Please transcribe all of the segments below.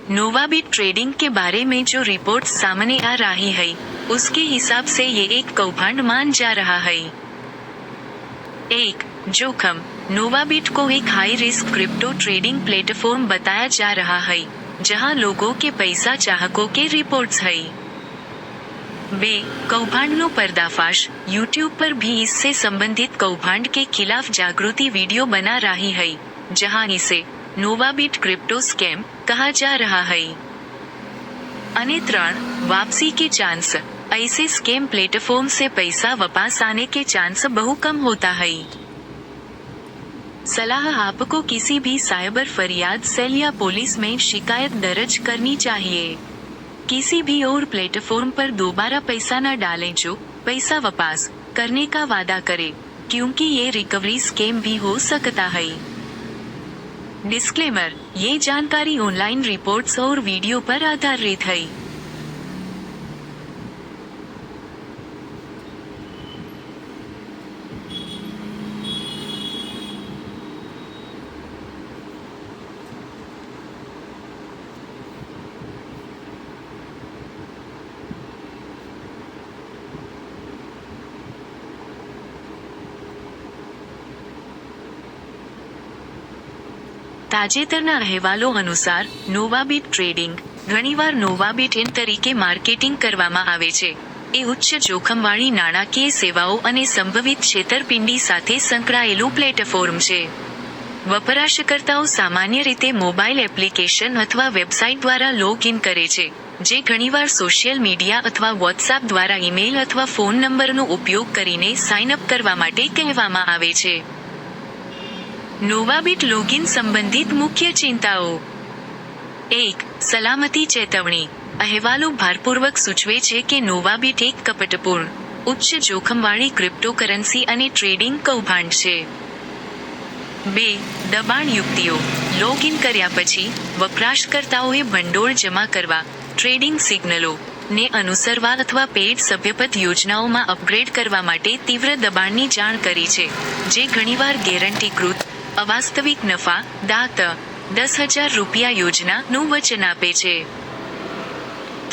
नोवाबिट trading के बारे में जो रिपोर्ट सामने आ रही है, उसके हिसाब से ये एक कौभांड मान जा रहा है। 1. जोखिम। नोवाबिट को एक high risk crypto trading platform बताया जा रहा है, जहां लोगों के पैसा चाहकों के रिपोर्ट्स है। 2. कौभांडનો पर्दाफाश। यूट्यूब पर भी इससे संबंधित कौभांड के खिलाफ जागृति वीडियो बना रही है, जहां इसे नोवाबिट क्रिप्टो स्कैम कहा जा रहा है। અને 3. वापसी के चांस। ऐसे स्कैम प्लेटफॉर्म से पैसा वापस आने के चांस बहु कम होता है। सलाह, आपको किसी भी साइबर फरियाद सेल या पुलिस में शिकायत दर्ज करनी चाहिए। किसी भी और प्लेटफॉर्म पर दोबारा पैसा न डालें जो पैसा वापस करने का वादा करे, क्योंकि ये रिकवरी स्कैम भी हो सकता है। डिस्क्लेमर, ये जानकारी ऑनलाइन रिपोर्ट्स और वीडियो पर आधारित है। તાજેતરના અહેવાલો અનુસાર નોવાબિટ ટ્રેડિંગ ઘણીવાર નોવાબિટ એન તરીકે માર્કેટિંગ કરવામાં આવે છે। એ ઉચ્ચ જોખમવાળી નાણાકીય સેવાઓ અને સંભવિત છેતરપિંડી સાથે સંકળાયેલું પ્લેટફોર્મ છે। વપરાશકર્તાઓ સામાન્ય રીતે મોબાઈલ એપ્લિકેશન અથવા વેબસાઇટ દ્વારા લોગ ઇન કરે છે, જે ઘણીવાર સોશિયલ મીડિયા અથવા વોટ્સએપ દ્વારા ઈમેલ અથવા ફોન નંબરનો ઉપયોગ કરીને સાઇન અપ કરવા માટે કહેવામાં આવે છે। નોવાબિટ લોગિન સંબંધિત મુખ્ય ચિંતાઓ। 1. સલામતી ચેતવણી। અહેવાલો ભારપૂર્વક સૂચવે છે કે નોવાબિટ એક કપટપૂર્ણ, ઉચ્ચ જોખમવાળી ક્રિપ્ટોકરન્સી અને ટ્રેડિંગ કૌભાંડ છે। 2. દબાણ યુક્તિઓ। લોગિન કર્યા પછી વપરાશકર્તાઓએ ભંડોળ જમા કરવા, ટ્રેડિંગ સિગ્નલો ને અનુસરવા અથવા પેઇડ સભ્યપદ યોજનાઓમાં અપગ્રેડ કરવા માટે તીવ્ર દબાણની જાણ કરી છે, જે ઘણીવાર ગેરંટીકૃત અવાસ્તવિક નફા દાત ₹10,000 યોજનાનું વચન આપે છે।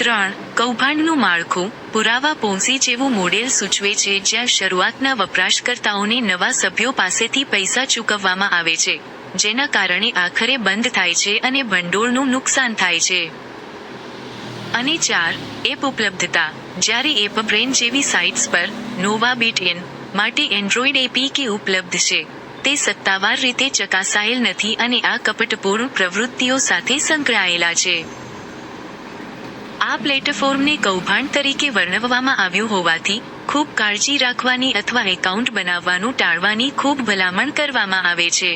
3. કૌભાંડનું માળખું। પુરાવા પોન્સી જેવું મોડેલ સૂચવે છે જ્યાં શરૂઆતના વપરાશકર્તાઓને નવા સભ્યો પાસેથી પૈસા ચૂકવવામાં આવે છે, જેના કારણે આખરે બંધ થાય છે અને ભંડોળનું નુકસાન થાય છે। અને 4. એપ ઉપલબ્ધતા। જ્યારે એપ બ્રેન જેવી સાઇટ્સ પર નોવાબિટ એન માટે એન્ડ્રોઇડ એપીકે ઉપલબ્ધ છે, તે સત્તાવાર રીતે ચકાસાયેલ નથી અને આ કપટપૂર્ણ પ્રવૃત્તિઓ સાથે સંકળાયેલા છે। આ પ્લેટફોર્મને કૌભાંડ તરીકે વર્ણવવામાં આવ્યું હોવાથી ખૂબ કાળજી રાખવાની અથવા એકાઉન્ટ બનાવવાનું ટાળવાની ખૂબ ભલામણ કરવામાં આવે છે।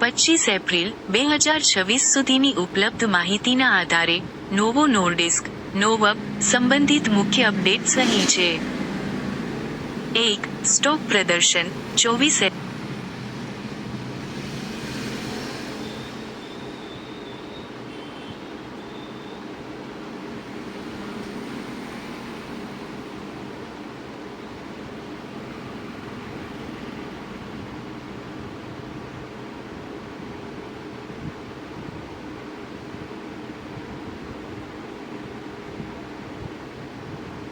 ₹25 એપ્રિલ 2026 સુધીની ઉપલબ્ધ માહિતીના આધારે નોવો નોર્ડિસ્ક નોવબ સંબંધિત મુખ્ય અપડેટ્સ અહીં છે। 1. સ્ટોક પ્રદર્શન 24